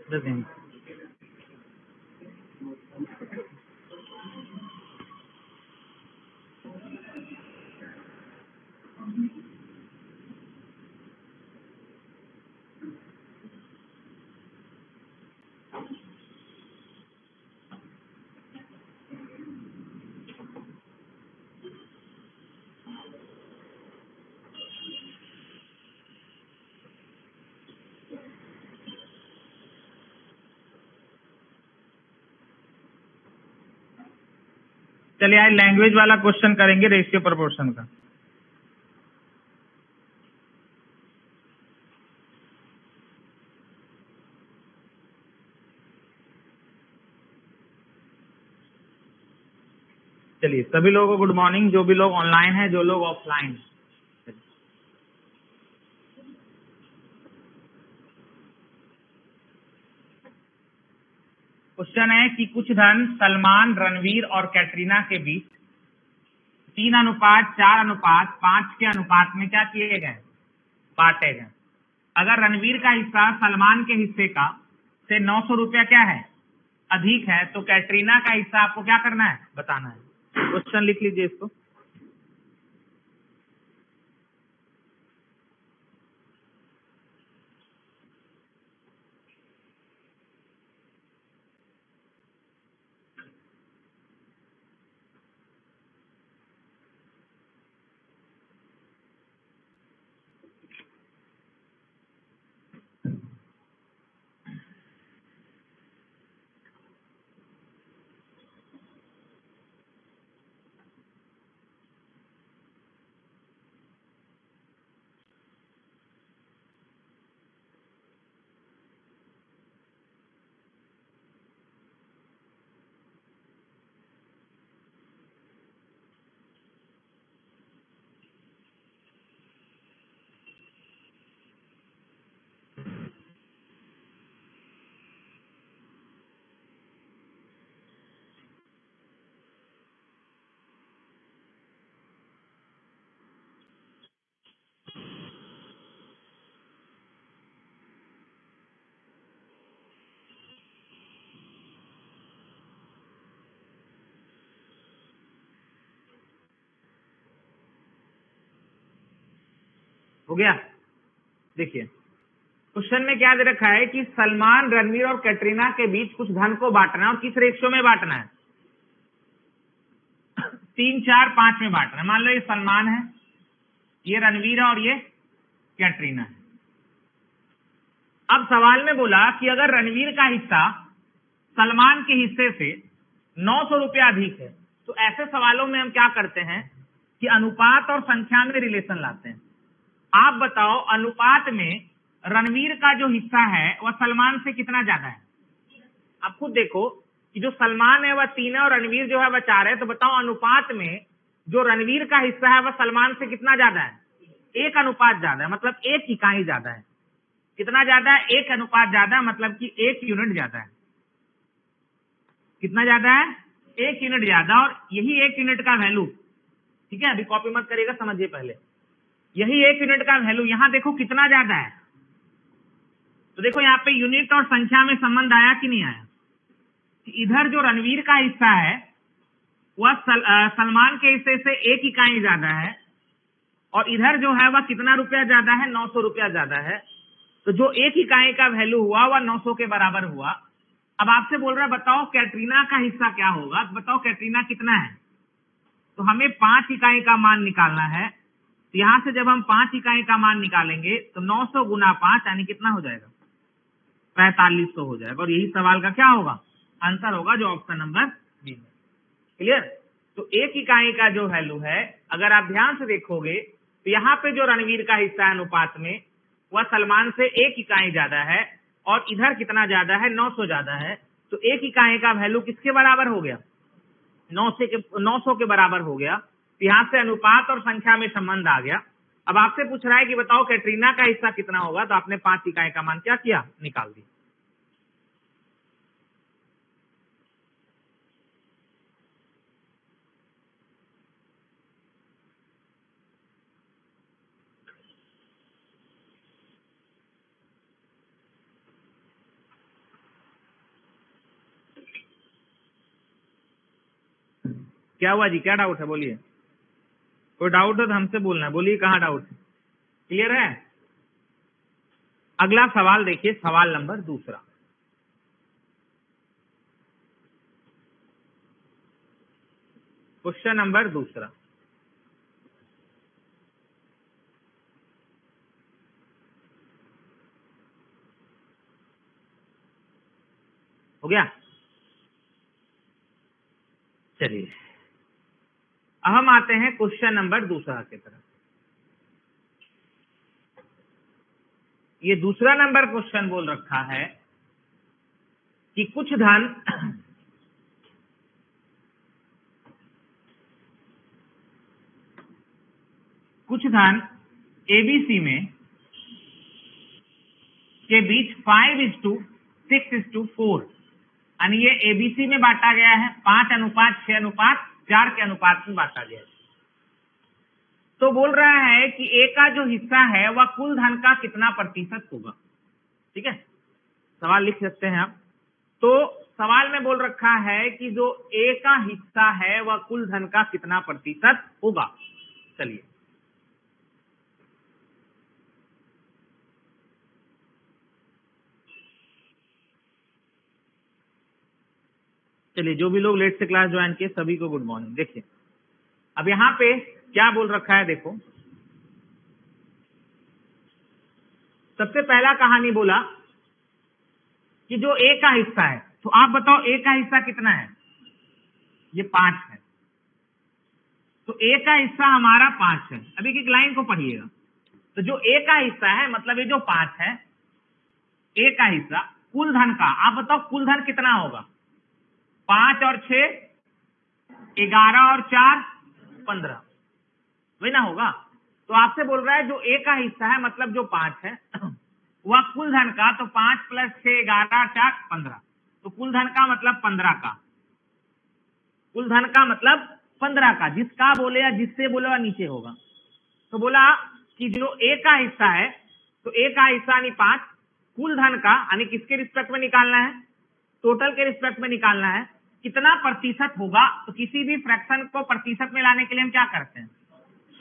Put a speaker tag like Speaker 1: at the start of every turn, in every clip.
Speaker 1: 10 दिन। चलिए आज लैंग्वेज वाला क्वेश्चन करेंगे रेशियो प्रोपोर्शन का। चलिए सभी लोगों को गुड मॉर्निंग, जो भी लोग ऑनलाइन हैं, जो लोग ऑफलाइन। क्वेश्चन है कि कुछ धन सलमान, रणवीर और कैटरीना के बीच 3:4:5 के अनुपात में क्या किए गए, बांटे गए। अगर रणवीर का हिस्सा सलमान के हिस्से का से 900 रुपया क्या है, अधिक है, तो कैटरीना का हिस्सा आपको क्या करना है, बताना है। क्वेश्चन लिख लीजिए इसको। हो गया। देखिए क्वेश्चन में क्या दे रखा है कि सलमान, रणवीर और कैटरीना के बीच कुछ धन को बांटना है और किस रेशियो में बांटना है, 3:4:5 में बांटना है। मान लो ये सलमान है, ये रणवीर है और ये कैटरीना है। अब सवाल में बोला कि अगर रणवीर का हिस्सा सलमान के हिस्से से 900 रुपया अधिक है, तो ऐसे सवालों में हम क्या करते हैं कि अनुपात और संख्या में रिलेशन लाते हैं। आप बताओ अनुपात में रणवीर का जो हिस्सा है वह सलमान से कितना ज्यादा है। आप खुद देखो कि जो सलमान है वह 3 है और रणवीर जो है वह 4 है, तो बताओ अनुपात में जो रणवीर का हिस्सा है वह सलमान से कितना ज्यादा है, 1 अनुपात ज्यादा है, मतलब 1 इकाई ज्यादा है। कितना ज्यादा है, 1 अनुपात ज्यादा, मतलब कि 1 यूनिट ज्यादा है। कितना ज्यादा है, 1 यूनिट ज्यादा। और यही 1 यूनिट का वैल्यू, ठीक है, अभी कॉपी मत करिएगा, समझिए पहले, यही 1 यूनिट का वैल्यू यहां देखो कितना ज्यादा है। तो देखो यहाँ पे यूनिट और संख्या में संबंध आया कि नहीं आया। इधर जो रणवीर का हिस्सा है वह सलमान के हिस्से से 1 इकाई ज्यादा है, और इधर जो है वह कितना रुपया ज्यादा है, 900 रुपया ज्यादा है। तो जो 1 इकाई का वैल्यू हुआ वह 900 के बराबर हुआ। अब आपसे बोल रहा है बताओ कैटरीना का हिस्सा क्या होगा, तो बताओ कैटरीना कितना है। तो हमें 5 इकाई का मान निकालना है। तो यहां से जब हम 5 इकाई का मान निकालेंगे तो 900 गुना 5 यानी कितना हो जाएगा, 4500 हो जाएगा। और यही सवाल का क्या होगा, आंसर होगा, जो ऑप्शन नंबर बी है। क्लियर। तो 1 इकाई का जो वैल्यू है, अगर आप ध्यान से देखोगे तो यहाँ पे जो रणवीर का हिस्सा है अनुपात में वह सलमान से 1 इकाई ज्यादा है, और इधर कितना ज्यादा है, 900 ज्यादा है। तो 1 इकाई का वैल्यू किसके बराबर हो गया, 900 के बराबर हो गया। तो यहाँ से अनुपात और संख्या में संबंध आ गया। अब आपसे पूछ रहा है कि बताओ कैटरीना का हिस्सा कितना होगा, तो आपने 5 इकाई का मान क्या किया, निकाल दिया। क्या हुआ जी, क्या डाउट है, बोलिए। कोई डाउट हो तो हमसे बोलना है, बोलिए कहाँ डाउट है, क्लियर है। अगला सवाल देखिए, सवाल नंबर दूसरा। क्वेश्चन नंबर दूसरा, हो गया। चलिए अब हम आते हैं क्वेश्चन नंबर दूसरा की तरफ। ये दूसरा नंबर क्वेश्चन बोल रखा है कि कुछ धन एबीसी में के बीच 5:6:4, यानी ये एबीसी में बांटा गया है, 5:6:4 के अनुपात में बांटा गया है। तो बोल रहा है कि ए का जो हिस्सा है वह कुल धन का कितना प्रतिशत होगा। ठीक है, सवाल लिख सकते हैं आप। तो सवाल में बोल रखा है कि जो ए का हिस्सा है वह कुल धन का कितना प्रतिशत होगा। चलिए जो भी लोग लेट से क्लास ज्वाइन किए सभी को गुड मॉर्निंग। देखिए अब यहाँ पे क्या बोल रखा है, देखो सबसे पहला कहानी बोला कि जो ए का हिस्सा है, तो आप बताओ ए का हिस्सा कितना है, ये 5 है। तो ए का हिस्सा हमारा 5 है। अभी की लाइन को पढ़िएगा, तो जो ए का हिस्सा है मतलब ये जो 5 है, ए का हिस्सा कुल धन का, आप बताओ कुल धन कितना होगा। 5 और 6 11 और 4 15, वही ना होगा। तो आपसे बोल रहा है जो ए का हिस्सा है मतलब जो 5 है वह कुल धन का, तो 5 + 6 11 4 15, तो कुल धन का मतलब 15 का, कुल धन का मतलब 15 का, जिसका बोले या जिससे बोले वह नीचे होगा। तो बोला कि जो ए का हिस्सा है, तो ए का हिस्सा यानी 5, कुल धन का यानी किसके रिस्पेक्ट में निकालना है, टोटल के रिस्पेक्ट में निकालना है, कितना प्रतिशत होगा। तो किसी भी फ्रैक्शन को प्रतिशत में लाने के लिए हम क्या करते हैं,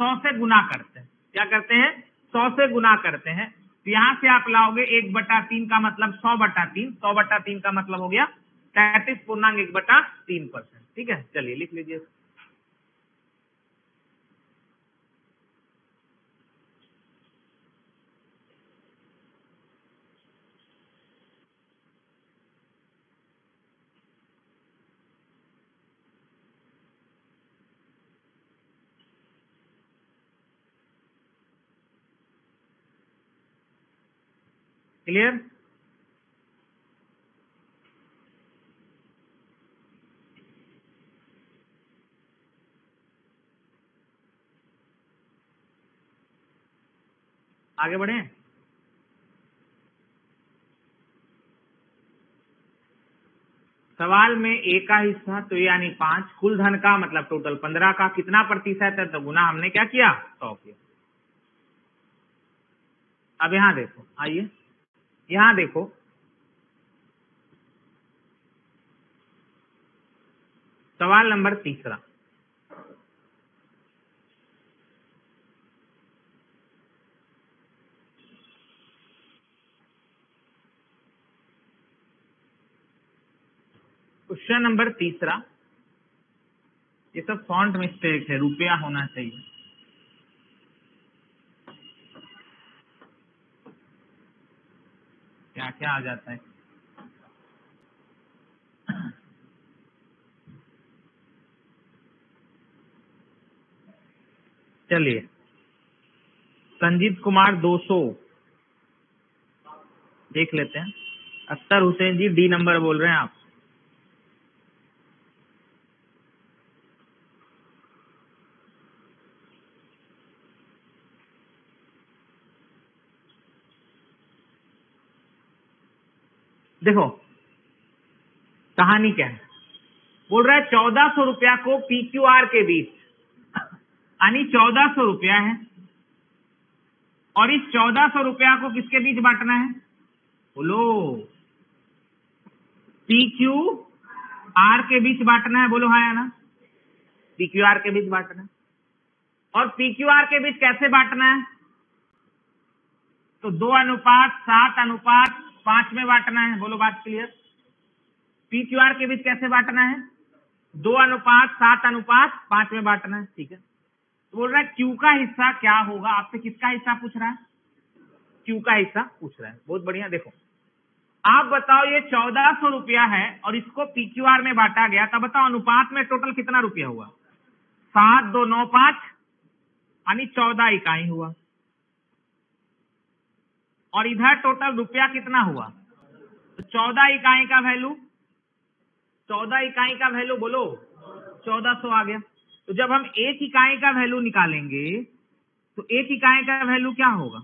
Speaker 1: 100 से गुना करते हैं। क्या करते हैं, 100 से गुना करते हैं। तो यहां से आप लाओगे 1/3 का मतलब 100/3, 100/3 का मतलब हो गया 33.1/3%। ठीक है, चलिए लिख लीजिए। क्लियर। आगे बढ़े। सवाल में ए का हिस्सा तो यानी 5, कुल धन का मतलब टोटल 15 का, कितना प्रतिशत है, तो गुना हमने क्या किया, 100 किया। अब यहां देखो, आइए यहां देखो, सवाल नंबर तीसरा। क्वेश्चन नंबर तीसरा, ये सब फॉन्ट मिस्टेक है, रुपया होना चाहिए। क्या क्या आ जाता है। चलिए, संजीत कुमार 200 देख लेते हैं। Akhtar Hussain G D number बोल रहे हैं आप। देखो कहानी क्या है, बोल रहा है 1400 रुपया को PQR के बीच, यानी 1400 रुपया है, और इस 1400 रुपया को किसके बीच बांटना है, बोलो PQR के बीच बांटना है, बोलो हाँ या ना। PQR के बीच बांटना है। और PQR के बीच कैसे बांटना है? तो 2:7:5 में बांटना है। बोलो बात क्लियर। PQR के बीच कैसे बांटना है? 2:7:5 में बांटना है। ठीक है, तो बोल रहा है Q का हिस्सा क्या होगा। आपसे किसका हिस्सा पूछ रहा है? Q का हिस्सा पूछ रहा है। बहुत बढ़िया। देखो आप बताओ, ये 1400 रुपया है और इसको PQR में बांटा गया, तब बताओ अनुपात में टोटल कितना रुपया हुआ? 7,295 यानी 14 इकाई हुआ। और इधर टोटल रुपया कितना हुआ? तो 14 इकाई का वैल्यू, 14 इकाई का वैल्यू बोलो 1400 आ गया। तो जब हम एक इकाई का वैल्यू निकालेंगे तो एक इकाई का वैल्यू क्या होगा?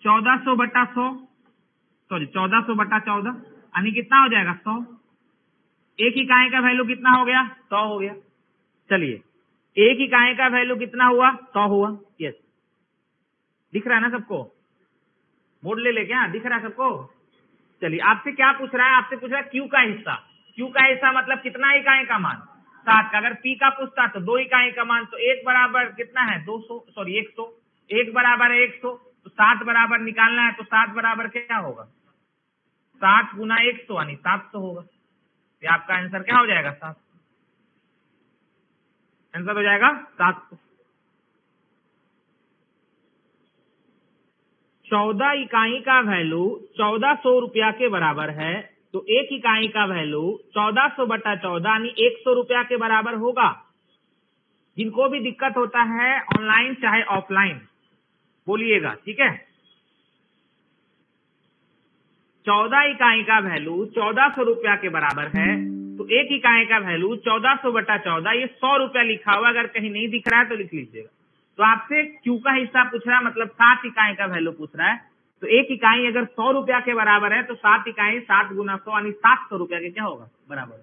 Speaker 1: 1400/14 यानी कितना हो जाएगा? 100। एक इकाई का वैल्यू कितना हो गया? 100 हो गया। चलिए, एक इकाई का वैल्यू कितना हुआ? 100 हुआ। यस, दिख रहा है ना सबको? बोर्ड ले ले क्या? दिख रहा है सबको? चलिए, आपसे क्या पूछ रहा है? आपसे पूछ रहा है Q का हिस्सा। Q का हिस्सा मतलब कितना इकाई का मान? 7 का। अगर P का पूछता तो 2 इकाई का मान, तो 1 बराबर कितना है? 200, सॉरी 100। 1 बराबर 100, तो 7 बराबर निकालना है, तो 7 बराबर क्या होगा? 7 गुना 100 यानी 700 होगा। ये आपका आंसर क्या हो जाएगा? 7। आंसर हो जाएगा 700। 14 इकाई का वैल्यू 1400 रुपया के बराबर है, तो एक इकाई का वैल्यू 1400/14 यानी 100 रुपया के बराबर होगा। जिनको भी दिक्कत होता है ऑनलाइन चाहे ऑफलाइन बोलिएगा, ठीक है। 14 इकाई का वैल्यू 1400 रुपया के बराबर है, तो एक इकाई का वैल्यू 1400/14, ये 100 रुपया लिखा हुआ। अगर कहीं नहीं दिख रहा है तो लिख लीजिएगा। तो आपसे Q का हिस्सा पूछ रहा है, मतलब 7 इकाई का वैल्यू पूछ रहा है। तो एक इकाई अगर 100 रुपया के बराबर है, तो 7 इकाई 7 गुना 100 यानी 700 रुपया के क्या होगा? बराबर।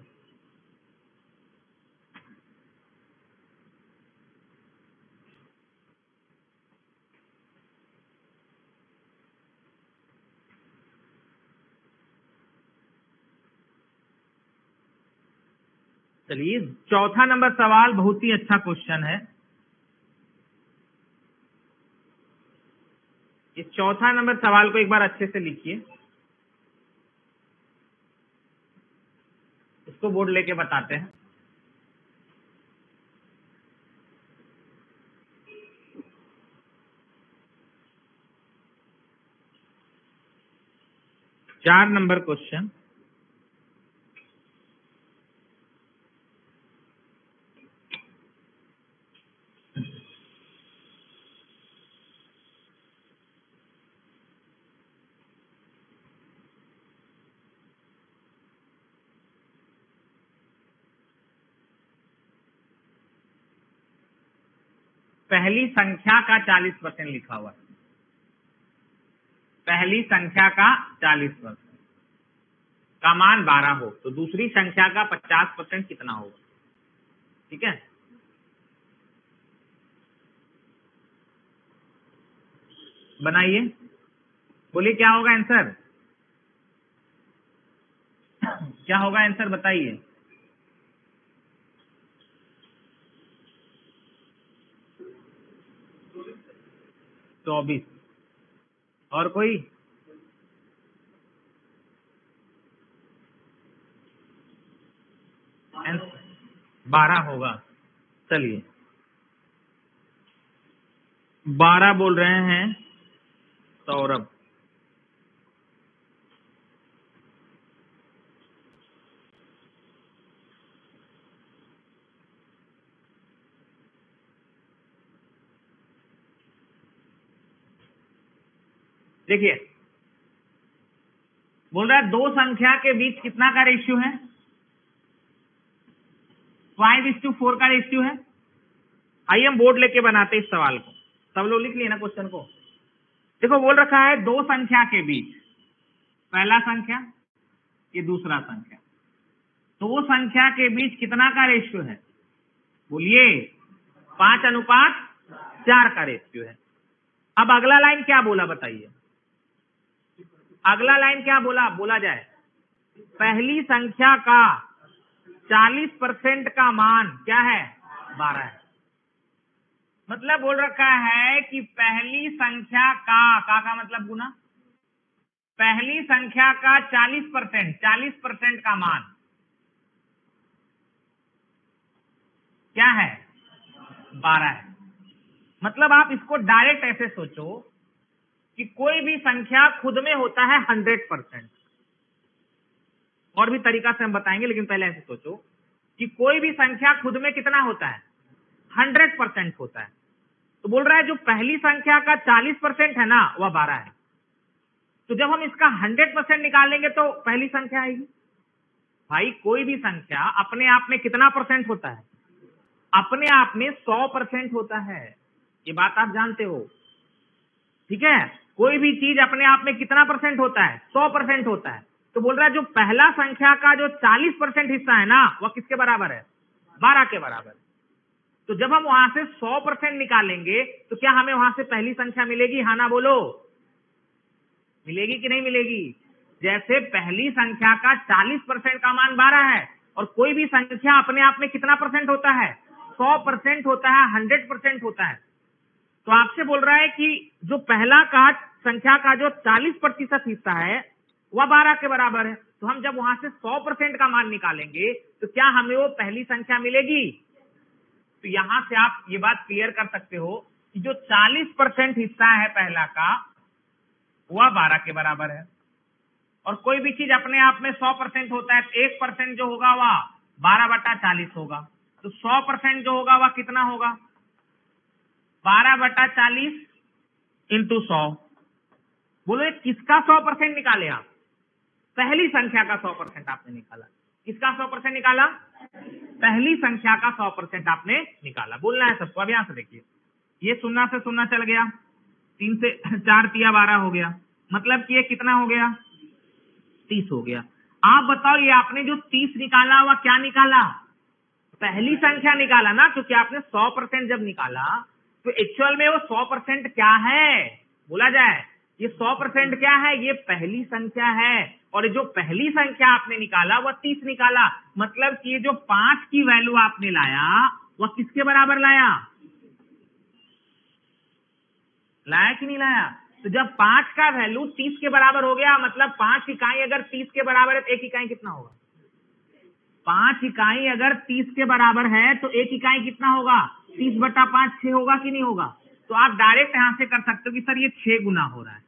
Speaker 1: चलिए, चौथा नंबर सवाल बहुत ही अच्छा क्वेश्चन है। इस चौथा नंबर सवाल को एक बार अच्छे से लिखिए, इसको बोर्ड लेके बताते हैं। चार नंबर क्वेश्चन। पहली संख्या का 40% लिखा हुआ है। पहली संख्या का 40% का मान 12 हो, तो दूसरी संख्या का 50% कितना होगा? ठीक है, बनाइए, बोलिए क्या होगा आंसर? क्या होगा आंसर बताइए। 24। और कोई? 12 होगा। चलिए, 12 बोल रहे हैं सौरभ। देखिए, बोल रहा है दो संख्या के बीच कितना का रेशियो है? 5:4 का रेशियो है। आइए हम बोर्ड लेके बनाते इस सवाल को। सब लोग लिख लिए ना क्वेश्चन को? देखो, बोल रखा है दो संख्या के बीच, पहला संख्या, ये दूसरा संख्या, दो संख्या के बीच कितना का रेशियो है? बोलिए। 5:4 का रेशियो है। अब अगला लाइन क्या बोला बताइए? अगला लाइन क्या बोला? बोला जाए पहली संख्या का 40% का मान क्या है? 12 है। मतलब बोल रखा है कि पहली संख्या का मतलब गुना, पहली संख्या का 40% का मान क्या है? 12 है। मतलब आप इसको डायरेक्ट ऐसे सोचो कि कोई भी संख्या खुद में होता है 100%। और भी तरीका से हम बताएंगे, लेकिन पहले ऐसे सोचो कि कोई भी संख्या खुद में कितना होता है? 100% होता है। तो बोल रहा है जो पहली संख्या का 40% है ना, वह 12 है। तो जब हम इसका 100% निकालेंगे तो पहली संख्या आएगी। भाई कोई भी संख्या अपने आप में कितना परसेंट होता है? अपने आप में 100% होता है। ये बात आप जानते हो, ठीक है? कोई भी चीज अपने आप में कितना परसेंट होता है? 100% होता है। तो बोल रहा है जो पहला संख्या का जो 40% हिस्सा है ना, वह किसके बराबर है? 12 के बराबर। तो जब हम वहां से 100% निकालेंगे तो क्या हमें वहां से पहली संख्या मिलेगी? हाँ ना बोलो, मिलेगी कि नहीं मिलेगी? जैसे पहली संख्या का 40% का मान 12 है, और कोई भी संख्या अपने आप में कितना परसेंट होता है? 100% होता है, 100% होता है। तो आपसे बोल रहा है कि जो पहला का संख्या का जो 40% हिस्सा है वह 12 के बराबर है। तो हम जब वहां से 100% का मान निकालेंगे तो क्या हमें वो पहली संख्या मिलेगी? तो यहां से आप ये बात क्लियर कर सकते हो कि जो 40% हिस्सा है पहला का, वह 12 के बराबर है। और कोई भी चीज अपने आप में 100% होता है, 1% जो होगा वह 12/40 होगा। तो 100% जो होगा वह कितना होगा? 12/40 इंटू 100। बोलो किसका 100% निकाले आप? पहली संख्या का 100% आपने निकाला। किसका 100% निकाला? पहली संख्या का 100% आपने निकाला। बोलना है सबको। अब यहां से देखिए, ये 0 से 0 चल गया, 3 से 4 तिया 12 हो गया, मतलब कि ये कितना हो गया? 30 हो गया। आप बताओ ये आपने जो 30 निकाला वह क्या निकाला? पहली संख्या निकाला ना, क्योंकि आपने 100% जब निकाला तो एक्चुअल में वो 100% क्या है? बोला जाए, ये 100% क्या है? ये पहली संख्या है। और जो पहली संख्या आपने निकाला वह 30 निकाला। मतलब कि ये जो 5 की वैल्यू आपने लाया वह किसके बराबर लाया? लाया कि नहीं लाया? तो जब 5 का वैल्यू 30 के बराबर हो गया, मतलब 5 इकाई अगर 30 के बराबर है तो 1 इकाई कितना होगा? 5 इकाई अगर 30 के बराबर है तो 1 इकाई कितना होगा? 30/5 6 होगा कि नहीं होगा? तो आप डायरेक्ट यहां से कर सकते हो कि सर ये 6 गुना हो रहा है।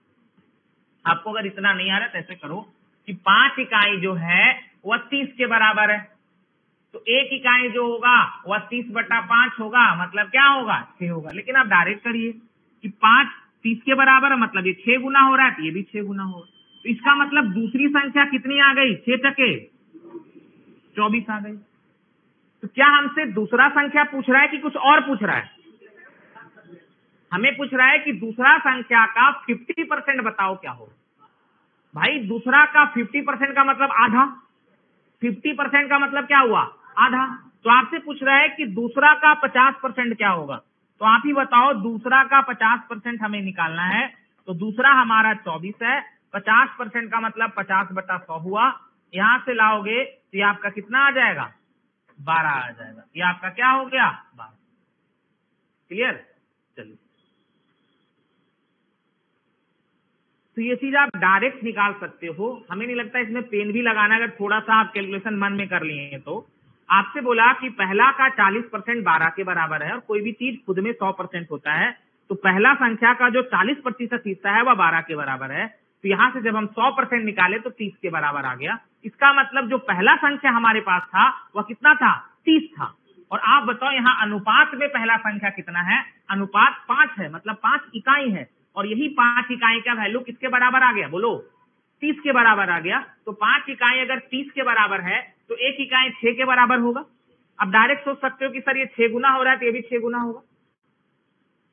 Speaker 1: आपको अगर इतना नहीं आ रहा तो ऐसे करो कि 5 इकाई जो है वह 30 के बराबर है, तो 1 इकाई जो होगा वह 30/5 होगा, मतलब क्या होगा? 6 होगा। लेकिन आप डायरेक्ट करिए कि 5 30 के बराबर है, मतलब ये 6 गुना हो रहा है, तो ये भी 6 गुना होगा। तो इसका मतलब दूसरी संख्या कितनी आ गई? 6 टके 24 आ गई। तो क्या हमसे दूसरा संख्या पूछ रहा है कि कुछ और पूछ रहा है? हमें पूछ रहा है कि दूसरा संख्या का 50% बताओ क्या हो। भाई दूसरा का 50% का मतलब आधा, 50% का मतलब क्या हुआ? आधा। तो आपसे पूछ रहा है कि दूसरा का 50% क्या होगा। तो आप ही बताओ, दूसरा का 50% हमें निकालना है। तो दूसरा हमारा 24 है, 50% का मतलब 50/100 हुआ। यहां से लाओगे तो ये आपका कितना आ जाएगा? 12 आ जाएगा। ये आपका क्या हो गया? 12। क्लियर? चलिए, तो ये चीज आप डायरेक्ट निकाल सकते हो। हमें नहीं लगता इसमें पेन भी लगाना, अगर थोड़ा सा आप कैलकुलेशन मन में कर लिए हैं तो। आपसे बोला कि पहला का 40% 12 के बराबर है, और कोई भी चीज खुद में 100% होता है, तो पहला संख्या का जो 40% हिस्सा है वह 12 के बराबर है। तो यहां से जब हम 100% निकाले तो 30 के बराबर आ गया। इसका मतलब जो पहला संख्या हमारे पास था वह कितना था? 30 था। और आप बताओ यहाँ अनुपात में पहला संख्या कितना है? अनुपात 5 है, मतलब 5 इकाई है। और यही 5 इकाई का वैल्यू किसके बराबर आ गया? बोलो, 30 के बराबर आ गया। तो 5 इकाई अगर 30 के बराबर है तो 1 इकाई 6 के बराबर होगा। अब डायरेक्ट सोच सकते हो कि सर ये 6 गुना हो रहा है तो ये भी 6 गुना होगा।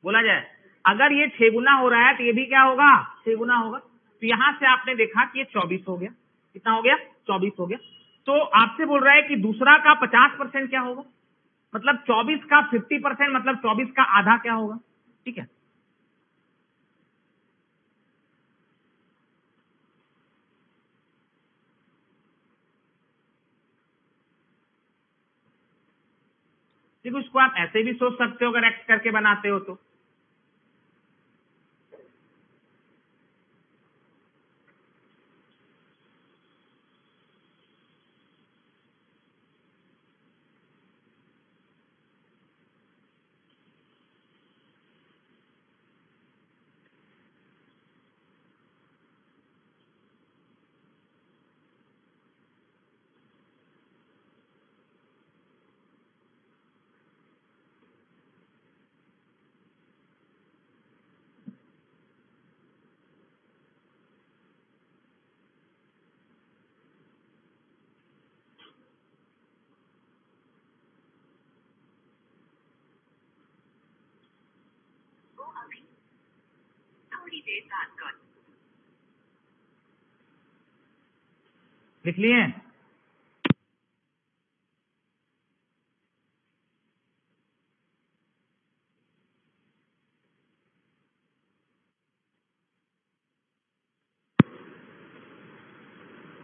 Speaker 1: बोला जाए, अगर ये 6 गुना हो रहा है तो ये भी क्या होगा? 6 गुना होगा। तो यहां से आपने देखा कि ये 24 हो गया। कितना हो गया? 24 हो गया। तो आपसे बोल रहा है कि दूसरा का 50% क्या होगा? मतलब 24 का 50%, मतलब 24 का आधा क्या होगा? ठीक है, देखो इसको आप ऐसे भी सोच सकते हो अगर एक्स करके बनाते हो तो। लिख लिए?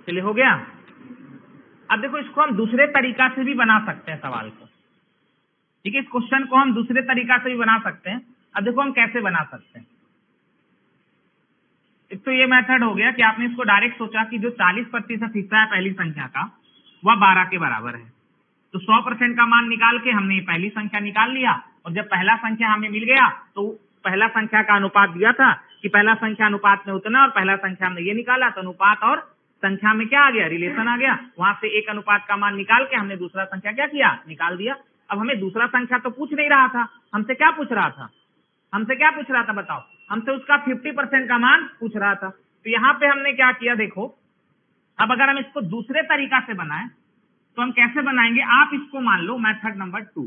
Speaker 1: चलिए हो गया। अब देखो इसको हम दूसरे तरीका से भी बना सकते हैं सवाल को, ठीक है। इस क्वेश्चन को हम दूसरे तरीका से भी बना सकते हैं। अब देखो हम कैसे बना सकते हैं। एक तो ये मेथड हो गया कि आपने इसको डायरेक्ट सोचा कि जो 40% हिस्सा है पहली संख्या का वह 12 के बराबर है, तो 100% का मान निकाल के हमने पहली संख्या निकाल लिया, और जब पहला संख्या हमें मिल गया तो पहला संख्या का अनुपात दिया था कि पहला संख्या अनुपात में उतना, और पहला संख्या हमने ये निकाला तो अनुपात और संख्या में क्या आ गया, रिलेशन आ गया। वहां से एक अनुपात का मान निकाल के हमने दूसरा संख्या क्या किया, निकाल दिया। अब हमें दूसरा संख्या तो पूछ नहीं रहा था, हमसे क्या पूछ रहा था, बताओ, हमसे उसका 50% का मान पूछ रहा था। तो यहाँ पे हमने क्या किया, देखो अब अगर हम इसको दूसरे तरीका से बनाएं तो हम कैसे बनाएंगे। आप इसको मान लो मेथड नंबर 2,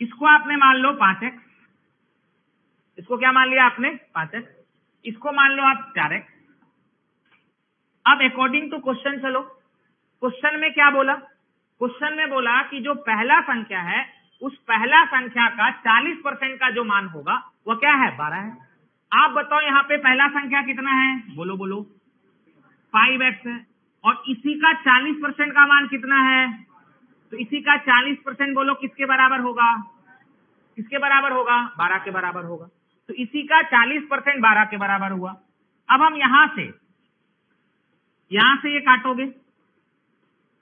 Speaker 1: इसको आपने मान लो 5x, इसको क्या मान लिया आपने 5x, इसको मान लो आप 4x। अब अकॉर्डिंग टू क्वेश्चन चलो, क्वेश्चन में क्या बोला, क्वेश्चन में बोला कि जो पहला संख्या है उस पहला संख्या का 40% का जो मान होगा वह क्या है, 12 है। आप बताओ यहाँ पे पहला संख्या कितना है, बोलो 5x है, और इसी का 40% का मान कितना है, तो इसी का 40% बोलो किसके बराबर होगा, 12 के बराबर होगा। तो इसी का 40% 12 के बराबर हुआ। अब हम यहां से ये काटोगे,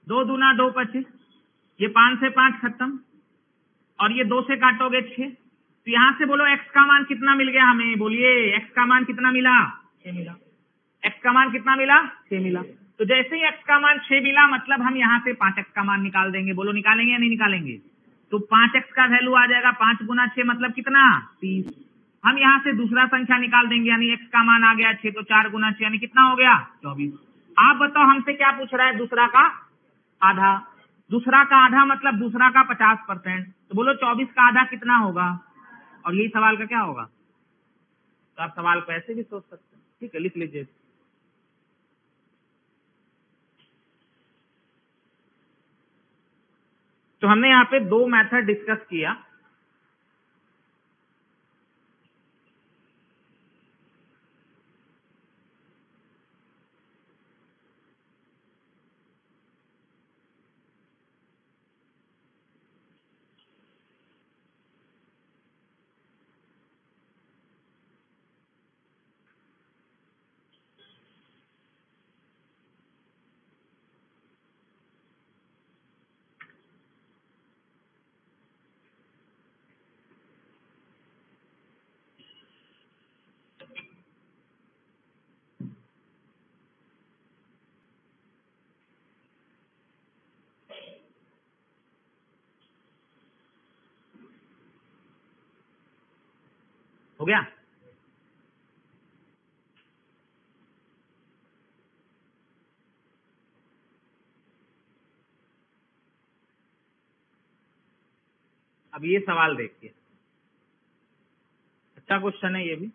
Speaker 1: 2 दूना 2 25, ये 5 से 5 खत्म, और ये 2 से काटोगे 6। तो यहां से बोलो x का मान कितना मिल गया हमें, बोलिए x का मान कितना मिला, 6 मिला। x का मान कितना मिला, 6 मिला। तो जैसे ही x का मान 6 मिला मतलब हम यहाँ से 5x का मान निकाल देंगे, बोलो निकालेंगे या नहीं निकालेंगे। तो 5x का वैल्यू आ जाएगा 5 गुना 6 मतलब कितना, 30। हम यहाँ से दूसरा संख्या निकाल देंगे, यानी x का मान आ गया 6, तो 4 गुना 6 यानी कितना हो गया, 24। आप बताओ हमसे क्या पूछ रहा है, दूसरा का आधा। दूसरा का आधा मतलब दूसरा का 50%, तो बोलो 24 का आधा कितना होगा, और यही सवाल का क्या होगा। तो आप सवाल को ऐसे भी सोच सकते हैं, ठीक है, लिख लीजिए। तो हमने यहाँ पे 2 मेथड डिस्कस किया। हो गया। अब ये सवाल देखिए, अच्छा क्वेश्चन है ये भी।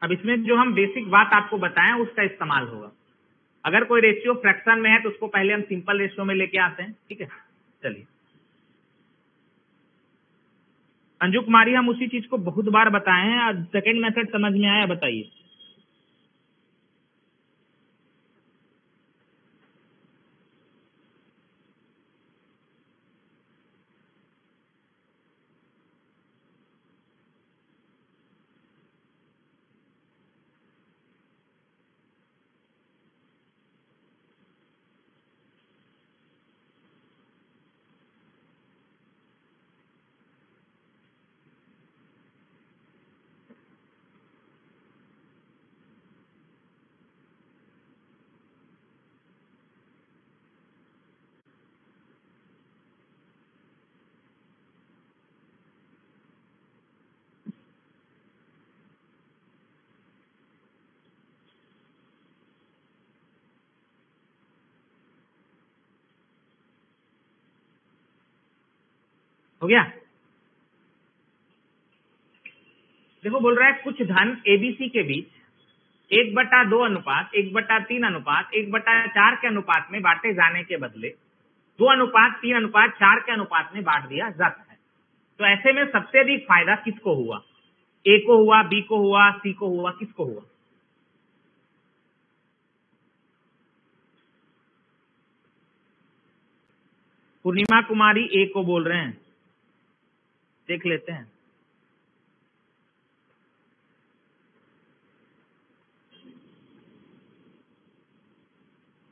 Speaker 1: अब इसमें जो हम बेसिक बात आपको बताएं उसका इस्तेमाल होगा। अगर कोई रेशियो फ्रैक्शन में है तो उसको पहले हम सिंपल रेशियो में लेके आते हैं, ठीक है। चलिए अंजू कुमारी, हम उसी चीज को बहुत बार बताए हैं, सेकंड मेथड समझ में आया, बताइए। हो गया। देखो बोल रहा है कुछ धन एबीसी के बीच 1/2 अनुपात 1/3 अनुपात 1/4 के अनुपात में बांटे जाने के बदले 2:3:4 के अनुपात में बांट दिया जाता है। तो ऐसे में सबसे अधिक फायदा किसको हुआ? ए को हुआ, बी को हुआ, सी को हुआ, किसको हुआ? पूर्णिमा कुमारी ए को बोल रहे हैं, देख लेते हैं।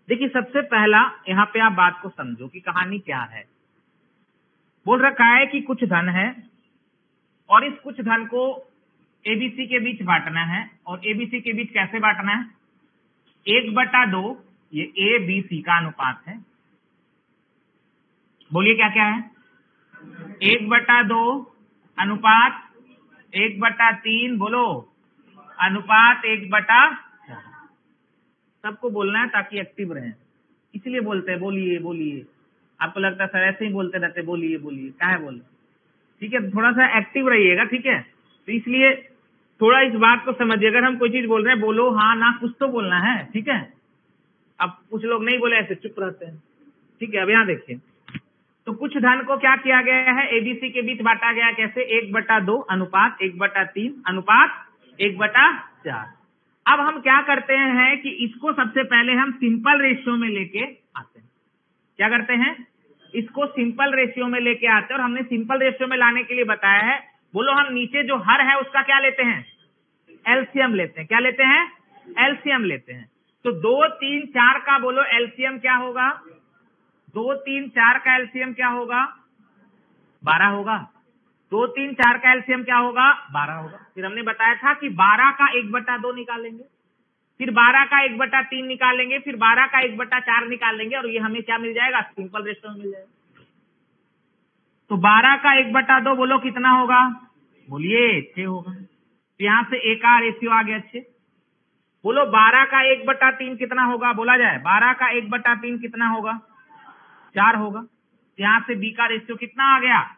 Speaker 1: देखिए सबसे पहला यहाँ पे आप बात को समझो कि कहानी क्या है। बोल रखा है कि कुछ धन है और इस कुछ धन को एबीसी के बीच बांटना है। और एबीसी के बीच कैसे बांटना है? 1/2, ये ए बी सी का अनुपात है। बोलिए क्या क्या है? 1/2 अनुपात 1/3, बोलो अनुपात 1/4। सबको बोलना है ताकि एक्टिव रहें, इसलिए बोलते हैं बोलिए बोलिए। आपको लगता है सर ऐसे ही बोलते रहते, बोलिए बोलिए, क्या है बोल, ठीक है, थोड़ा सा एक्टिव रहिएगा, ठीक है। तो इसलिए थोड़ा इस बात को समझिए, अगर हम कोई चीज बोल रहे हैं बोलो हाँ ना, कुछ तो बोलना है, ठीक है। अब कुछ लोग नहीं बोले, ऐसे चुप रहते हैं, ठीक है। अब यहाँ देखिए, तो कुछ धन को क्या किया गया है? एबीसी के बीच बांटा गया, कैसे? 1/2 अनुपात 1/3 अनुपात 1/4। अब हम क्या करते हैं कि इसको सबसे पहले हम सिंपल रेशियो में लेके आते हैं। क्या करते हैं? इसको सिंपल रेशियो में लेके आते हैं। और हमने सिंपल रेशियो में लाने के लिए बताया है, बोलो हम नीचे जो हर है उसका क्या लेते हैं? एलसीएम लेते हैं। क्या लेते हैं? एलसीएम लेते हैं। तो 2, 3, 4 का बोलो एलसीएम क्या होगा? 2, 3, 4 का एलसीएम क्या होगा? 12 होगा। 2, 3, 4 का एलसीएम क्या होगा? 12 होगा। फिर हमने बताया था कि 12 का 1/2 निकालेंगे, फिर 12 का 1/3 निकालेंगे, फिर 12 का 1/4 निकालेंगे, और ये हमें क्या मिल जाएगा? सिंपल रेशियो में मिल जाएगा। तो 12 का 1/2 बोलो कितना होगा? बोलिए 6 होगा। तो यहां से ए का रेशियो आ गया 6। बोलो 12 का 1/3 कितना होगा? बोला जाए 12 का 1/3 कितना होगा? 4 होगा। यहां से बी का रेशियो कितना आ गया?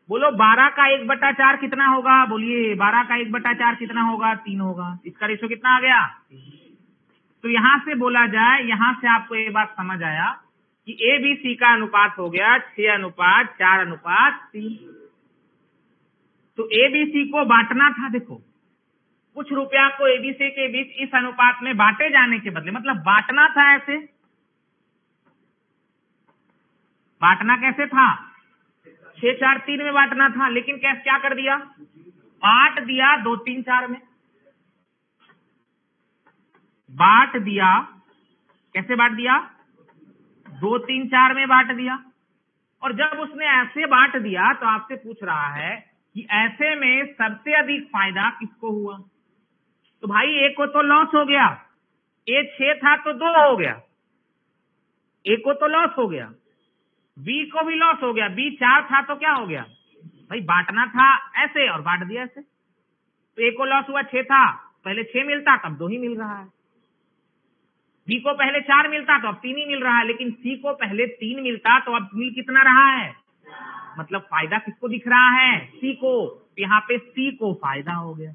Speaker 1: बोलो 12 का 1/4 कितना होगा? बोलिए 12 का 1/4 कितना होगा? 3 होगा। इसका रेशियो कितना आ गया? तो यहां से बोला जाए, यहां से आपको ये बात समझ आया कि ए बी सी का अनुपात हो गया 6:4:3। तो एबीसी को बांटना था। देखो कुछ रुपया को एबीसी के बीच इस अनुपात में बांटे जाने के बदले, मतलब बांटना था ऐसे। बांटना कैसे था? 6:4:3 में बांटना था, लेकिन कैसे क्या कर दिया? बांट दिया 2-3-4 में। बांट दिया, कैसे बांट दिया? 2-3-4 में बांट दिया। और जब उसने ऐसे बांट दिया तो आपसे पूछ रहा है कि ऐसे में सबसे अधिक फायदा किसको हुआ? तो भाई ए को तो लॉस हो गया, ए 6 था तो 2 हो गया, ए को तो लॉस हो गया, बी को भी लॉस हो गया, बी 4 था तो क्या हो गया? भाई बांटना था ऐसे और बांट दिया ऐसे। तो ए को लॉस हुआ 6 था, पहले 6 मिलता तब 2 ही मिल रहा है। बी को पहले 4 मिलता तो अब 3 ही मिल रहा है, लेकिन सी को पहले 3 मिलता तो अब मिल कितना रहा है? मतलब फायदा किसको दिख रहा है? सी को। यहाँ पे सी को फायदा हो गया।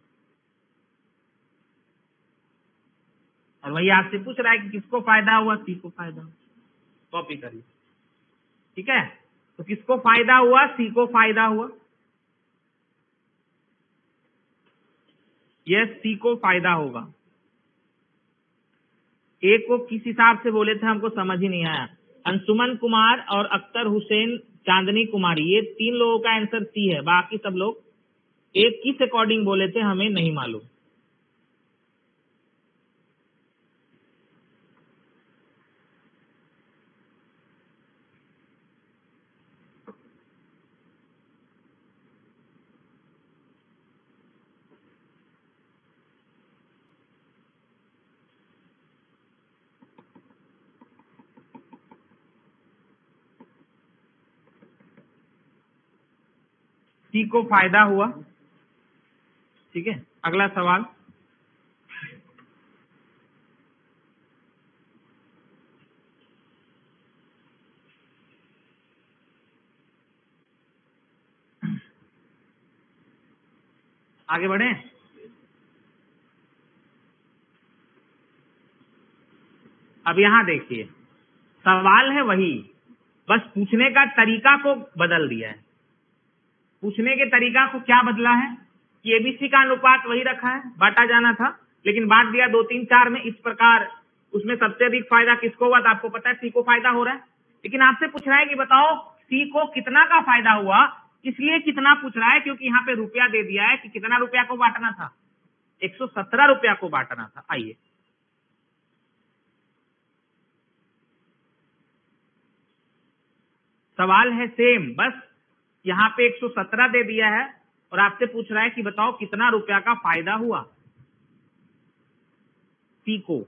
Speaker 1: और वही आपसे पूछ रहा है कि किसको फायदा हुआ? सी को फायदा। कॉपी करिए, ठीक है। तो किसको फायदा हुआ? सी को फायदा हुआ। यस, सी को फायदा होगा। ए को किस हिसाब से बोले थे हमको समझ ही नहीं आया। अंशुमन कुमार और अख्तर हुसैन चांदनी कुमारी, ये 3 लोगों का आंसर सी है। बाकी सब लोग एक किस अकॉर्डिंग बोले थे हमें नहीं मालूम। सी को फायदा हुआ, ठीक है। अगला सवाल, आगे बढ़े। अब यहां देखिए, सवाल है वही, बस पूछने का तरीका को बदल दिया है। पूछने के तरीका को क्या बदला है कि एबीसी का अनुपात वही रखा है, बांटा जाना था, लेकिन बांट दिया 2, 3, 4 में इस प्रकार। उसमें सबसे अधिक फायदा किसको हुआ? तो आपको पता है सी को फायदा हो रहा है, लेकिन आपसे पूछ रहा है कि बताओ सी को कितना का फायदा हुआ। इसलिए कितना पूछ रहा है क्योंकि यहाँ पे रुपया दे दिया है कि कितना रुपया को बांटना था, 117 रुपया को बांटना था। आइए, सवाल है सेम, बस यहाँ पे 117 दे दिया है और आपसे पूछ रहा है कि बताओ कितना रुपया का फायदा हुआ सी को।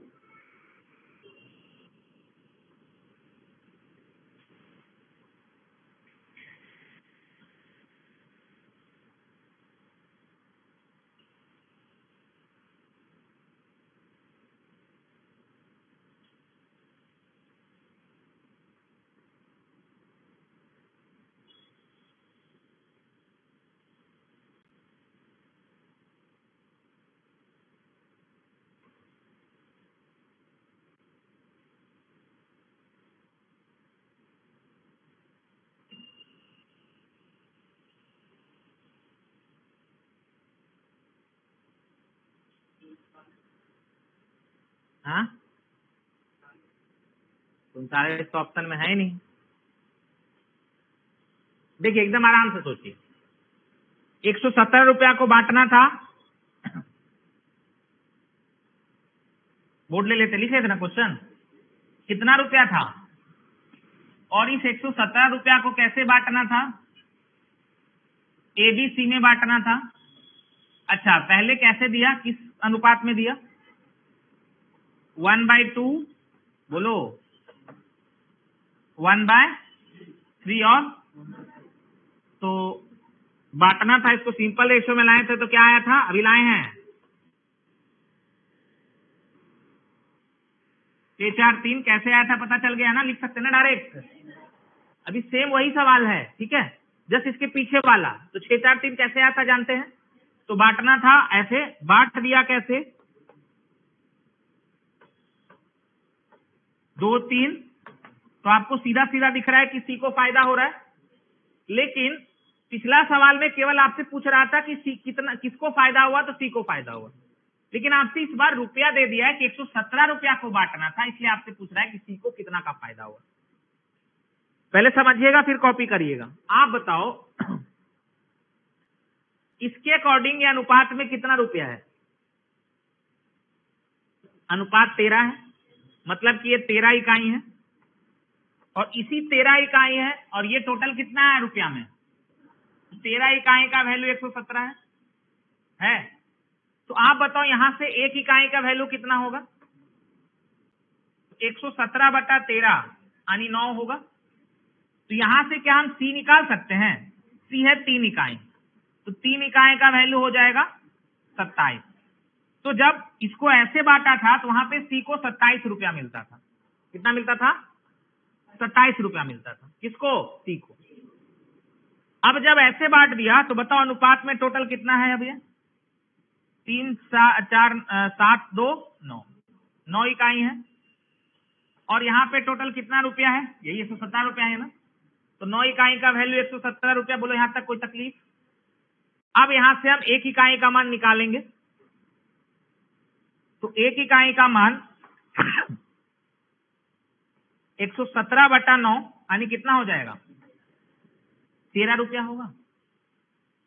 Speaker 1: हाँ, 39 तो ऑप्शन में है ही नहीं। देखिए एकदम आराम से सोचिए, 117 रुपया को बांटना था, बोर्ड ले लेते, लिख लेते ना क्वेश्चन, कितना रुपया था, और इस 117 रुपया को कैसे बांटना था? एबीसी में बांटना था। अच्छा, पहले कैसे दिया, किस अनुपात में दिया? 1/2, बोलो 1/3, और तो बांटना था, इसको सिंपल रेशियो में लाए थे तो क्या आया था? अभी लाए हैं 6, 4, 3, कैसे आया था पता चल गया ना, लिख सकते ना डायरेक्ट। अभी सेम वही सवाल है, ठीक है, जस्ट इसके पीछे वाला। तो 6, 4, 3 कैसे आया था जानते हैं? तो बांटना था ऐसे, बांट दिया कैसे? 2, 3, तो आपको सीधा सीधा दिख रहा है कि सी को फायदा हो रहा है। लेकिन पिछला सवाल में केवल आपसे पूछ रहा था कि सी कितना, किसको फायदा हुआ, तो सी को फायदा हुआ। लेकिन आपसे इस बार रुपया दे दिया है कि 117 रुपया को बांटना था, इसलिए आपसे पूछ रहा है कि सी को कितना का फायदा हुआ। पहले समझिएगा फिर कॉपी करिएगा। आप बताओ इसके अकॉर्डिंग ये अनुपात में कितना रुपया है? अनुपात 13 है, मतलब कि ये 13 इकाई है, और इसी 13 इकाई है, और ये टोटल कितना है रुपया में? 13 इकाई का वैल्यू 117 है। तो आप बताओ यहां से एक इकाई का वैल्यू कितना होगा? 117/13 यानी 9 होगा। तो यहां से क्या हम सी निकाल सकते हैं? सी है 3 इकाई, तो 3 इकाई का वैल्यू हो जाएगा 27। तो जब इसको ऐसे बांटा था तो वहां पे सी को 27 रुपया मिलता था। कितना मिलता था? 27 रुपया मिलता था। किसको? सी को। अब जब ऐसे बांट दिया तो बताओ अनुपात में टोटल कितना है? अब ये 3, 4, 7, 2, 9 इकाई है, और यहाँ पे टोटल कितना रुपया है? यही 117 रुपया है ना। तो 9 इकाई का वैल्यू 117 रुपया। बोलो यहां तक कोई तकलीफ? अब यहां से हम एक इकाई का मान निकालेंगे। तो एक इकाई का मान 117/9 यानी कितना हो जाएगा? 13 रुपया होगा।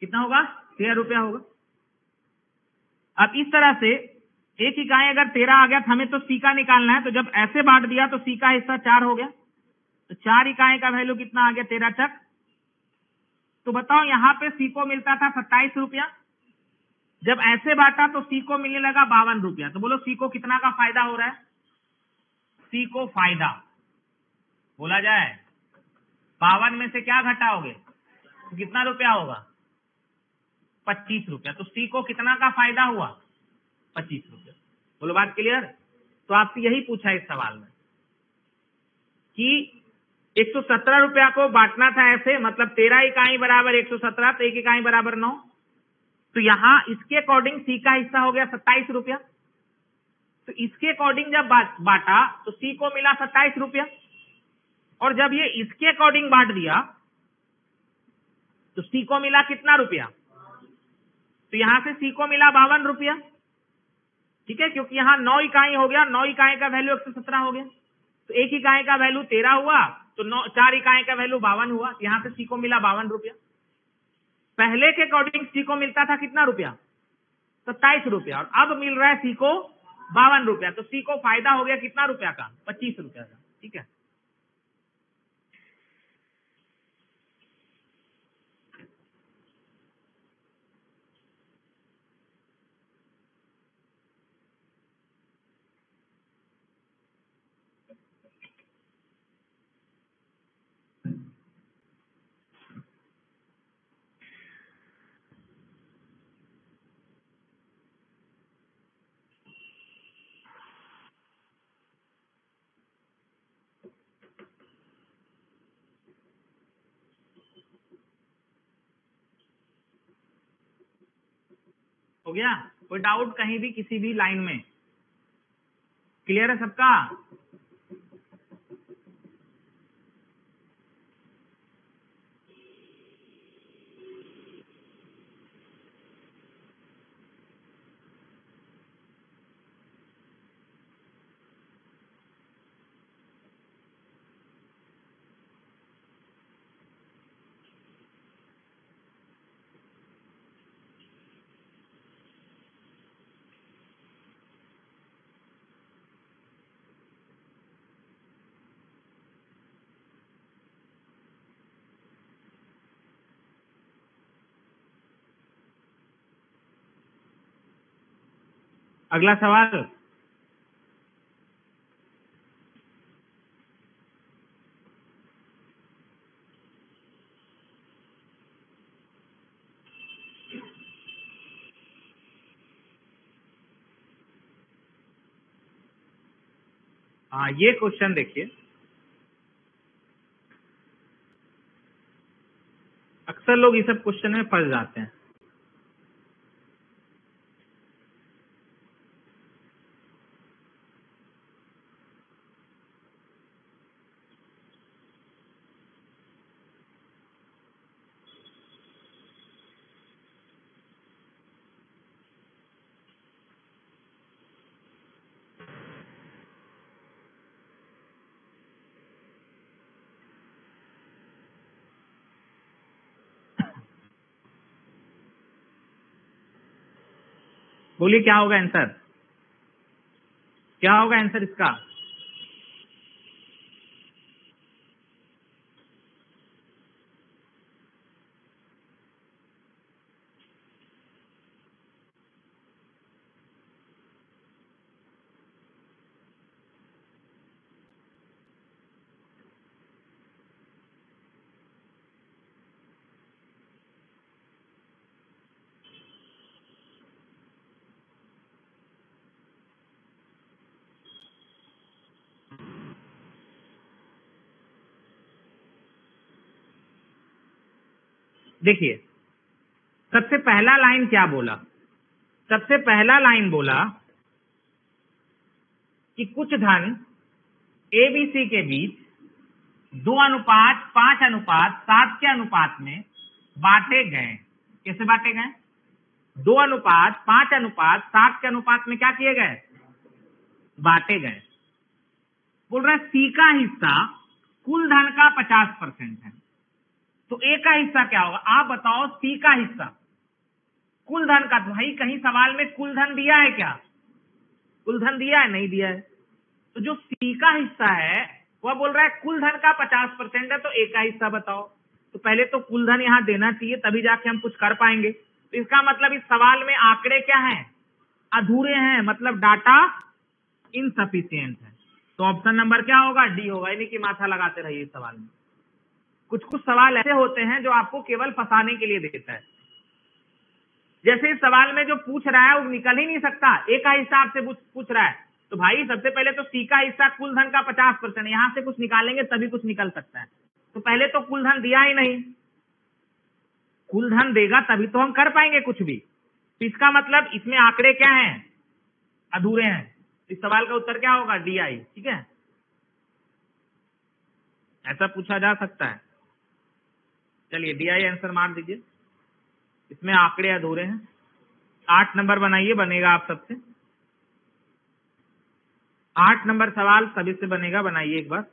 Speaker 1: कितना होगा? 13 रुपया होगा। अब इस तरह से एक इकाई अगर 13 आ गया, हमें तो सी का निकालना है, तो जब ऐसे बांट दिया तो सी का हिस्सा 4 हो गया। तो 4 इकाई का वैल्यू कितना आ गया? 13 तक। तो बताओ यहां पे सी को मिलता था 27 रुपया, जब ऐसे बांटा तो सी को मिलने लगा 52 रुपया। तो बोलो सी को कितना का फायदा हो रहा है? सी को फायदा बोला जाए 52 में से क्या घटाओगे तो कितना रुपया होगा? 25 रुपया। तो सी को कितना का फायदा हुआ? 25 रुपया। बोलो बात क्लियर? तो आपसे यही पूछा इस सवाल में कि 117 रुपया को बांटना था ऐसे, मतलब 13 इकाई बराबर 117, तो एक इकाई बराबर 9। तो यहां इसके अकॉर्डिंग सी का हिस्सा हो गया 27 रुपया। तो इसके अकॉर्डिंग जब बांटा तो सी को मिला 27 रुपया, और जब ये इसके अकॉर्डिंग बांट दिया तो सी को मिला कितना रुपया? तो यहां से सी को मिला 52 रुपया। ठीक है, क्योंकि यहां 9 इकाई हो गया, 9 इकाई का वैल्यू 117 हो गया, तो एक इकाई का वैल्यू 13 हुआ, तो 4 इकाई का वैल्यू 52 हुआ। यहां से सी को मिला 52 रुपया। पहले के अकॉर्डिंग सी को मिलता था कितना रुपया? 27 रुपया, और अब मिल रहा है सी को 52 रुपया। तो सी को फायदा हो गया कितना रुपया का? 25 रुपया का। ठीक है, हो गया? कोई डाउट कहीं भी किसी भी लाइन में? क्लियर है सबका? अगला सवाल। हाँ, ये क्वेश्चन देखिए, अक्सर लोग इस सब क्वेश्चन में फंस जाते हैं। बोलिए क्या होगा आंसर? क्या होगा आंसर इसका? देखिए, सबसे पहला लाइन क्या बोला? सबसे पहला लाइन बोला कि कुछ धन एबीसी के बीच 2:5:7 के अनुपात में बांटे गए। कैसे बांटे गए? 2:5:7 के अनुपात में क्या किए गए? बांटे गए। बोल रहा है सी का हिस्सा कुल धन का 50% है, तो ए का हिस्सा क्या होगा? आप बताओ, सी का हिस्सा कुल धन का। तो भाई कहीं सवाल में कुल धन दिया है क्या? कुल धन दिया है? नहीं दिया है। तो जो सी का हिस्सा है वह बोल रहा है कुल धन का 50% है, तो ए का हिस्सा बताओ। तो पहले तो कुल धन यहां देना चाहिए, तभी जाके हम कुछ कर पाएंगे। तो इसका मतलब इस सवाल में आंकड़े क्या हैं? अधूरे हैं, मतलब डाटा इनसफिशिएंट है। तो ऑप्शन नंबर क्या होगा? डी होगा। यानी कि माथा लगाते रहिए इस सवाल में। कुछ कुछ सवाल ऐसे होते हैं जो आपको केवल फंसाने के लिए देता है। जैसे इस सवाल में जो पूछ रहा है वो निकल ही नहीं सकता, ए का हिस्सा आपसे पूछ रहा है, तो भाई सबसे पहले तो सी का हिस्सा कुल धन का 50%, यहां से कुछ निकालेंगे तभी कुछ निकल सकता है। तो पहले तो कुल धन दिया ही नहीं, कुल धन देगा तभी तो हम कर पाएंगे कुछ भी। तो इसका मतलब इसमें आंकड़े क्या हैं, अधूरे हैं। इस सवाल का उत्तर क्या होगा, DI। ठीक है, ऐसा पूछा जा सकता है। चलिए DI आंसर मार दीजिए, इसमें आंकड़े अधूरे हैं। 8 नंबर बनाइए, बनेगा आप सबसे। 8 नंबर सवाल सभी से बनेगा, बनाइए एक बार।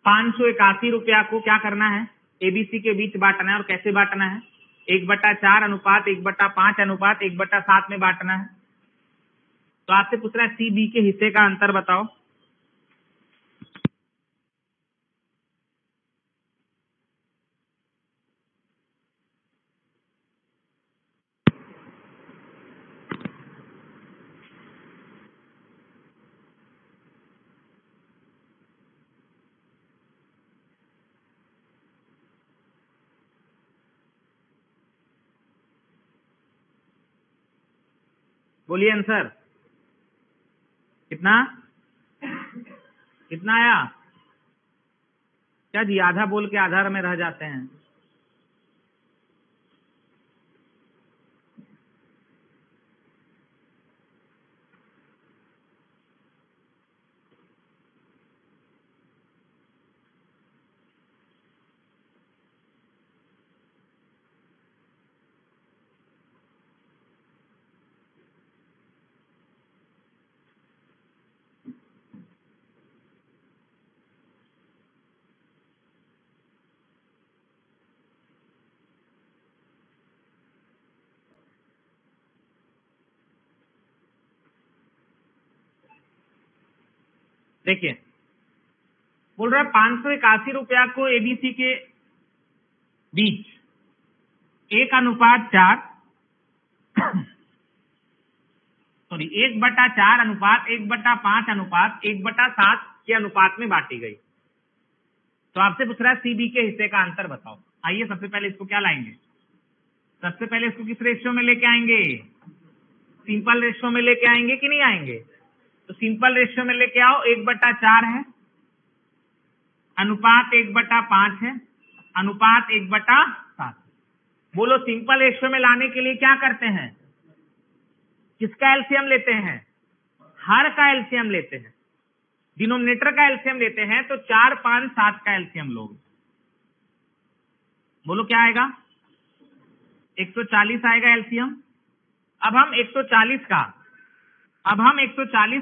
Speaker 1: ₹581 को क्या करना है, ABC के बीच बांटना है। और कैसे बांटना है, 1/4 अनुपात 1/5 अनुपात 1/7 में बांटना है। तो आपसे पूछ रहा है CB के हिस्से का अंतर बताओ। बोलिए आंसर कितना, कितना आया? क्या जी, आधा बोल के आधा में रह जाते हैं। देखिए, बोल रहा है ₹581 को ABC के बीच 1/4 सॉरी 1/4 अनुपात 1/5 अनुपात 1/7 के अनुपात में बांटी गई। तो आपसे पूछ रहा है CB के हिस्से का अंतर बताओ। आइए सबसे पहले इसको क्या लाएंगे, सबसे पहले इसको किस रेशियो में लेके आएंगे, सिंपल रेशियो में लेके आएंगे कि नहीं आएंगे? तो सिंपल रेशियो में लेके आओ, 1/4 है, अनुपात 1/5 है, अनुपात 1/7। बोलो सिंपल रेशियो में लाने के लिए क्या करते हैं, किसका एलसीएम लेते हैं, हर का एलसीएम लेते हैं, डिनोमिनेटर का एलसीएम लेते हैं। तो 4, 5, 7 का एलसीएम लोगे। बोलो क्या आएगा, 140 आएगा एलसीएम। अब हम 140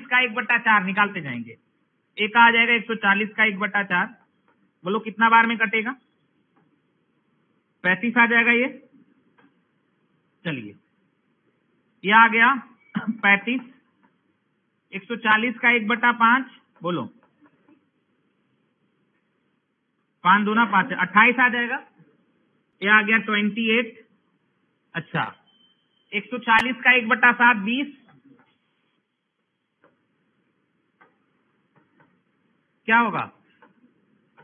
Speaker 1: का 1/4 निकालते जाएंगे। एक आ जाएगा 140 का 1/4। बोलो कितना बार में कटेगा, 35 आ जाएगा ये। चलिए ये आ गया 35। 140 का 1/5, बोलो 5 दूना 5, 28 आ जाएगा। ये आ गया 28। अच्छा 140 का 1/7 20, क्या होगा,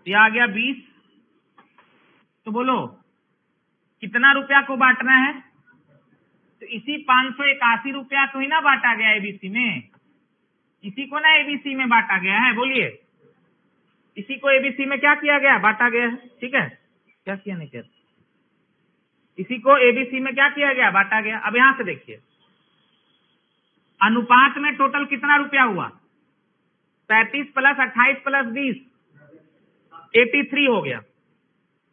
Speaker 1: ये आ गया 20। तो बोलो कितना रुपया को बांटना है, तो इसी ₹581 को ही ना बांटा गया ABC में, इसी को ना ABC में बांटा गया है। बोलिए इसी को ABC में क्या किया गया, बांटा गया है। ठीक है, क्या किया नहीं किया, इसी को ABC में क्या किया गया, बांटा गया। अब यहां से देखिए अनुपात में टोटल कितना रुपया हुआ, 35 + 28 + 20 83 हो गया।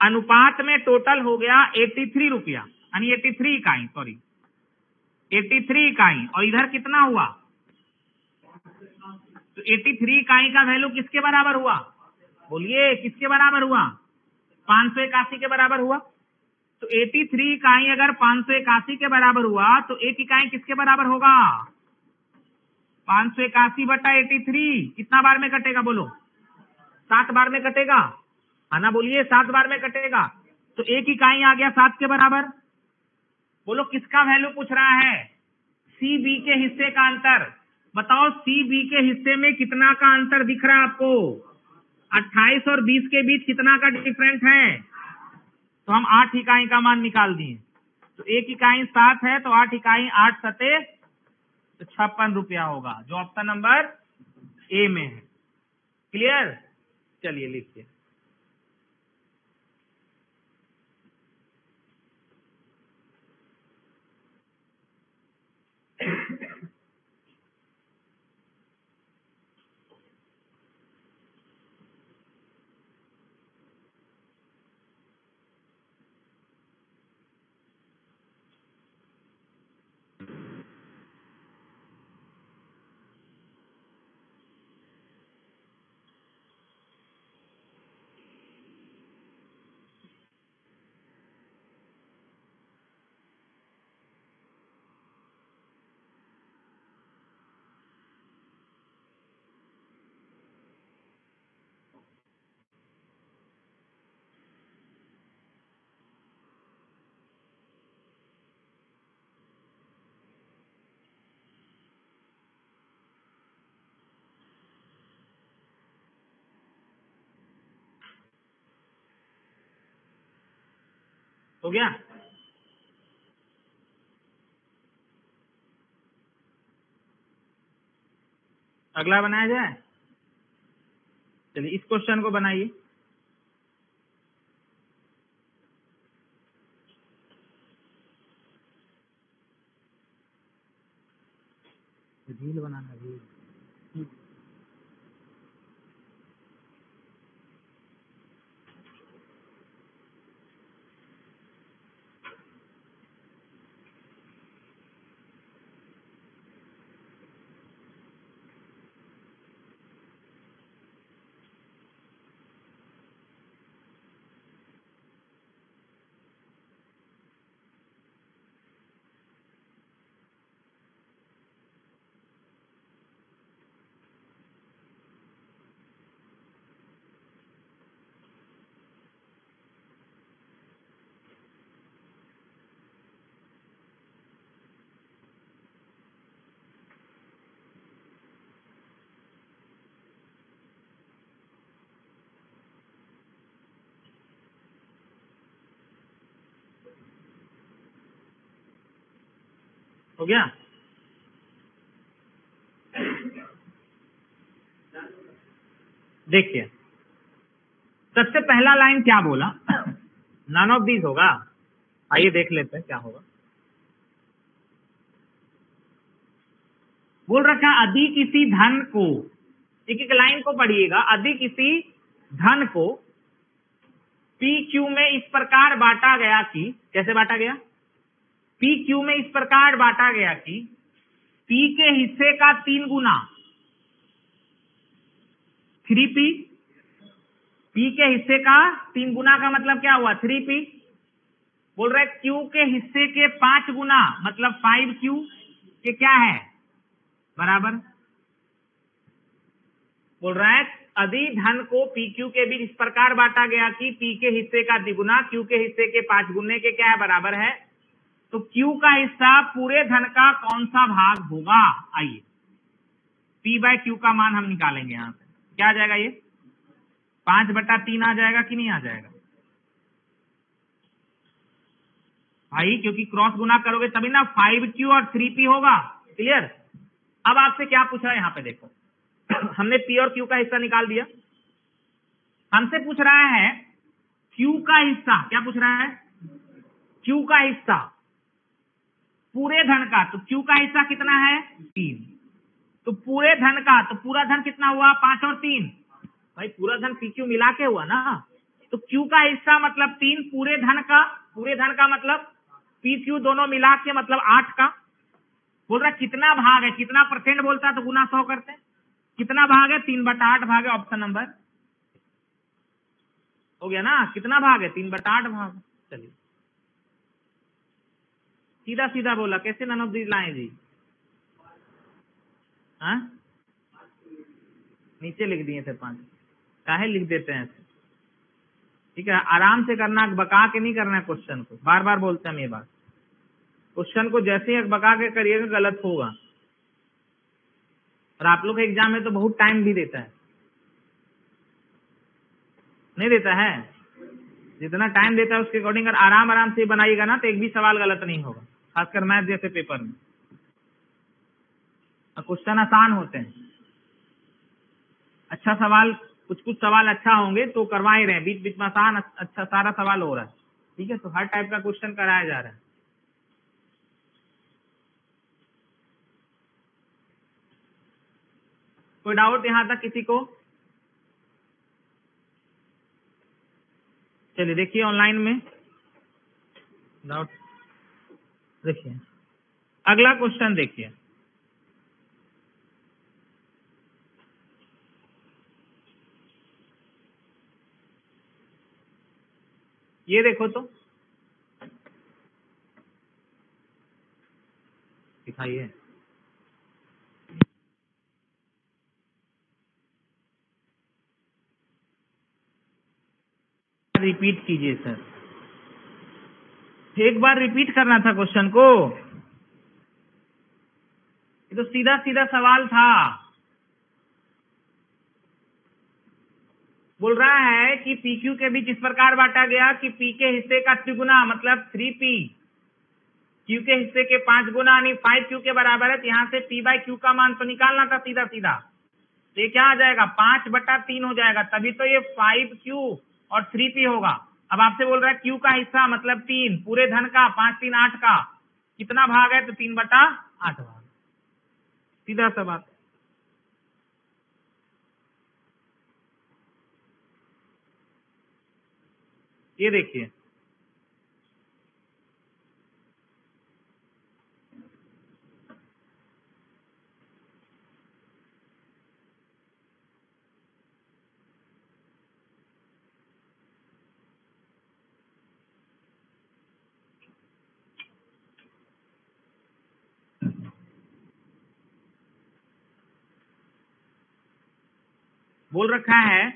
Speaker 1: अनुपात में टोटल हो गया 83 रुपया, यानी 83 इकाई, सॉरी 83 इकाई। और इधर कितना हुआ, तो 83 इकाई का वैल्यू किसके बराबर हुआ, बोलिए किसके बराबर हुआ, 581 के बराबर हुआ। तो 83 इकाई अगर 581 के बराबर हुआ तो एक इकाई किसके बराबर होगा, 581/83। कितना बार में कटेगा, बोलो 7 बार में कटेगा, है ना, बोलिए 7 बार में कटेगा। तो एक इकाई आ गया 7 के बराबर। बोलो किसका वैल्यू पूछ रहा है, CB के हिस्से का अंतर बताओ। CB के हिस्से में कितना का अंतर दिख रहा है आपको, 28 और 20 के बीच कितना का डिफरेंस है। तो हम 8 इकाई का मान निकाल दिए। तो एक इकाई 7 है, तो 8 इकाई 8 सते तो 56 रुपया होगा, जो ऑप्शन नंबर ए में है। क्लियर? चलिए लिखिए। हो गया? अगला बनाया जाए। चलिए इस क्वेश्चन को बनाइए। रील बनाना, रील। हो गया? देखिए सबसे पहला लाइन क्या बोला? नन ऑफ दीज होगा। आइए देख लेते हैं क्या होगा। बोल रखा यदि किसी धन को, एक एक लाइन को पढ़िएगा, यदि किसी धन को पी क्यू में इस प्रकार बांटा गया कि, कैसे बांटा गया? पी क्यू में इस प्रकार बांटा गया कि पी के हिस्से का 3 गुना 3p, पी के हिस्से का 3 गुना का मतलब क्या हुआ? 3p। बोल रहा है क्यू के हिस्से के 5 गुना मतलब 5q के क्या है? बराबर। बोल रहा है यदि धन को पी क्यू के बीच इस प्रकार बांटा गया कि पी के हिस्से का द्विगुना क्यू के हिस्से के 5 गुने के क्या है? बराबर है। तो क्यू का हिस्सा पूरे धन का कौन सा भाग होगा? आइए पी बाय क्यू का मान हम निकालेंगे। यहां से क्या आ जाएगा? ये 5/3 आ जाएगा कि नहीं आ जाएगा भाई? क्योंकि क्रॉस गुना करोगे तभी ना 5q और 3p होगा। क्लियर? अब आपसे क्या पूछा है? यहां पे देखो हमने p और q का हिस्सा निकाल दिया। हमसे पूछ रहा है q का हिस्सा। क्या पूछ रहा है? q का हिस्सा पूरे धन का। तो q का हिस्सा कितना है? 3। तो पूरे धन का, तो पूरा धन कितना हुआ? 5 और 3। भाई पूरा धन pq मिला के हुआ ना। तो q का हिस्सा मतलब 3, पूरे धन का, पूरे धन का मतलब pq दोनों मिला के मतलब 8 का। बोल रहा कितना भाग है? कितना परसेंट बोलता है तो गुना 100 करते हैं। कितना भाग है? 3/8 भाग है। ऑप्शन नंबर हो गया ना। कितना भाग है? 3/8 भाग। चलिए सीधा सीधा बोला। कैसे नन ऑफ दीज लाए जी? हाँ नीचे लिख दिए थे 5। काहे लिख देते हैं ऐसे? ठीक है, आराम से करना, बका के नहीं करना है क्वेश्चन को। बार बार बोलते हैं हम ये बात। क्वेश्चन को जैसे ही बका के करिएगा गलत होगा। और आप लोग एग्जाम में तो बहुत टाइम भी देता है, नहीं देता है? जितना टाइम देता है उसके अकॉर्डिंग अगर आराम आराम से बनाइएगा ना तो एक भी सवाल गलत नहीं होगा, खासकर मैथ जैसे पेपर में। क्वेश्चन आसान होते हैं। अच्छा सवाल, कुछ कुछ सवाल अच्छा होंगे तो करवा ही रहे हैं, बीच बीच में आसान अच्छा सारा सवाल हो रहा है, ठीक है। तो हर टाइप का क्वेश्चन कराया जा रहा है। कोई डाउट यहां तक किसी को? चलिए देखिए ऑनलाइन में डाउट, देखिए अगला क्वेश्चन देखिए। ये देखो तो दिखाइए। रिपीट कीजिए सर, एक बार रिपीट करना था क्वेश्चन को, ये तो सीधा सीधा सवाल था। बोल रहा है कि PQ के बीच इस प्रकार बांटा गया कि P के हिस्से का त्रिगुना मतलब 3P Q के हिस्से के 5 गुना यानी 5Q के बराबर है। तो यहाँ से P/Q का मान तो निकालना था सीधा सीधा, तो ये क्या आ जाएगा 5/3 हो जाएगा, तभी तो ये 5Q और 3P होगा। अब आपसे बोल रहा है Q का हिस्सा मतलब 3 पूरे धन का, 5 3 8 का कितना भाग है, तो 3/8 भाग, सीधा सा बात। ये देखिए बोल रखा है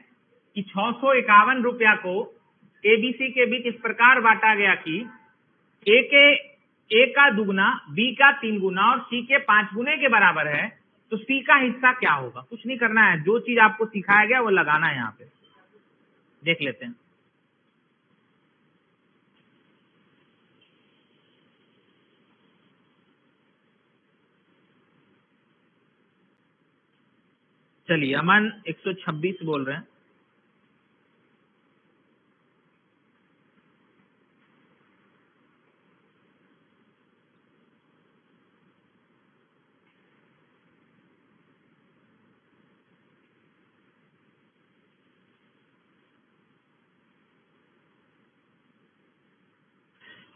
Speaker 1: कि 651 रुपया को ABC के बीच इस प्रकार बांटा गया कि A का दुगना B का 3 गुना और C के 5 गुने के बराबर है। तो C का हिस्सा क्या होगा? कुछ नहीं करना है, जो चीज आपको सिखाया गया वो लगाना है। यहाँ पे देख लेते हैं। चलिए अमन 126 बोल रहे हैं।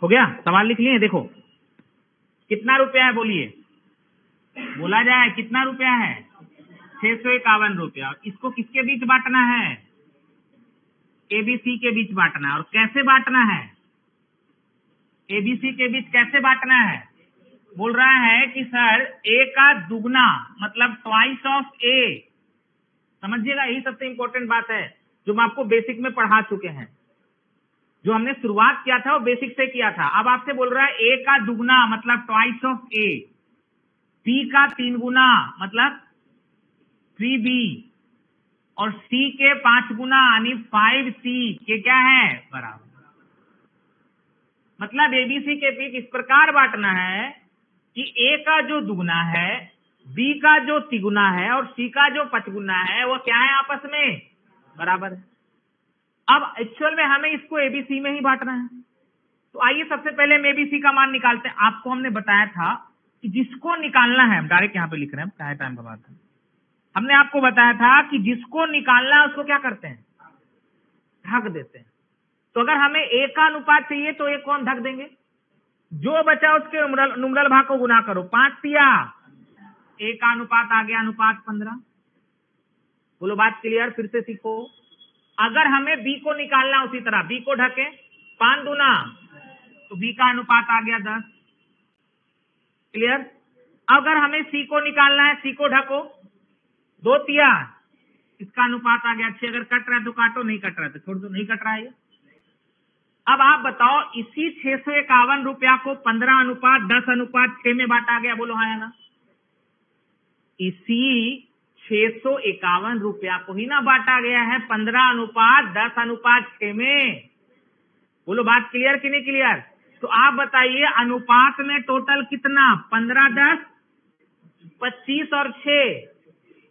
Speaker 1: हो गया, सवाल लिख लिए? देखो कितना रुपया है बोलिए, बोला जाए कितना रुपया है? 651 रुपया। इसको किसके बीच बांटना है? ABC के बीच बांटना है। और कैसे बांटना है? ABC के बीच कैसे बांटना है? बोल रहा है कि सर A का दुगना मतलब ट्वाइस ऑफ A, समझिएगा यही सबसे इंपॉर्टेंट बात है जो हम आपको बेसिक में पढ़ा चुके हैं। जो हमने शुरुआत किया था वो बेसिक से किया था। अब आपसे बोल रहा है A का दुगना मतलब ट्वाइस ऑफ A, B का 3 गुना मतलब 3B और C के 5 गुना यानी 5C के क्या है बराबर। मतलब ABC के बीच इस प्रकार बांटना है कि A का जो दुगना है, B का जो तिगुना है और C का जो 5 गुना है वो क्या है आपस में बराबर है। अब एक्चुअल में हमें इसको ABC में ही बांटना है। तो आइए सबसे पहले हम ABC का मान निकालते हैं। आपको हमने बताया था कि जिसको निकालना है, हम डायरेक्ट यहाँ पे लिख रहे हैं, क्या टाइम का बात है। हमने आपको बताया था कि जिसको निकालना है उसको क्या करते हैं, ढक देते हैं। तो अगर हमें A का अनुपात चाहिए तो A को हम ढक देंगे, जो बचा उसके नुमरल भाग को गुना करो, 5 तिया A का अनुपात आ गया अनुपात 15। बोलो बात क्लियर? फिर से सीखो। अगर हमें B को निकालना उसी तरह B को ढके, 5 दूना तो B का अनुपात आ गया 10। क्लियर? अगर हमें C को निकालना है, C को ढको, 2 तिया इसका अनुपात आ गया 6। अगर कट रहा है तो काटो, नहीं कट रहा है तो छोड़ दो, नहीं कट रहा है। अब आप बताओ इसी 651 रुपया को 15:10:6 में बांटा गया, बोलो हाँ या ना? इसी 651 रुपया को ही ना बांटा गया है 15:10:6 में। बोलो बात क्लियर कि नहीं क्लियर? तो आप बताइए अनुपात में टोटल कितना, 15 10 25 और 6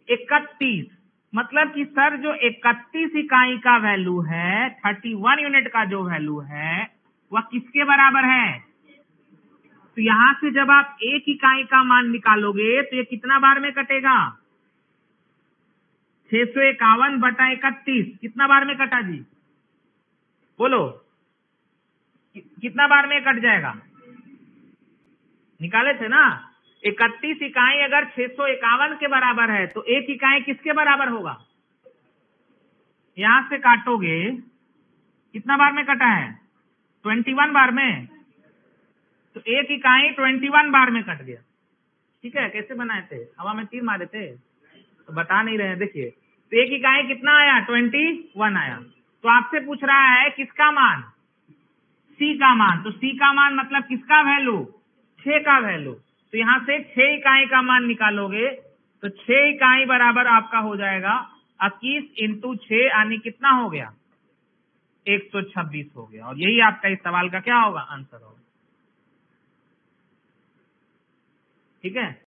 Speaker 1: 31, मतलब कि सर जो 31 इकाई का वैल्यू है, 31 यूनिट का जो वैल्यू है वह किसके बराबर है? तो यहां से जब आप 1 इकाई का मान निकालोगे तो ये कितना बार में कटेगा? 651 बटा 31 कितना बार में कटा जी? बोलो कितना बार में कट जाएगा? निकाले थे ना। 31 इकाई अगर 651 के बराबर है तो 1 इकाई किसके बराबर होगा? यहां से काटोगे कितना बार में कटा है? 21 बार में। तो 1 इकाई 21 बार में कट गया। ठीक है, कैसे बनाए थे? हवा में तीर मारे थे तो बता नहीं रहे हैं। देखिए तो 1 इकाई कितना आया? 21 आया। तो आपसे पूछ रहा है किसका मान? सी का मान। तो सी का मान मतलब किसका वैल्यू? 6 का वैल्यू। तो यहां से 6 इकाई का मान निकालोगे तो 6 इकाई बराबर आपका हो जाएगा 21 इंटू 6 यानी कितना हो गया? 126 हो गया। और यही आपका इस सवाल का क्या होगा? आंसर होगा। ठीक है।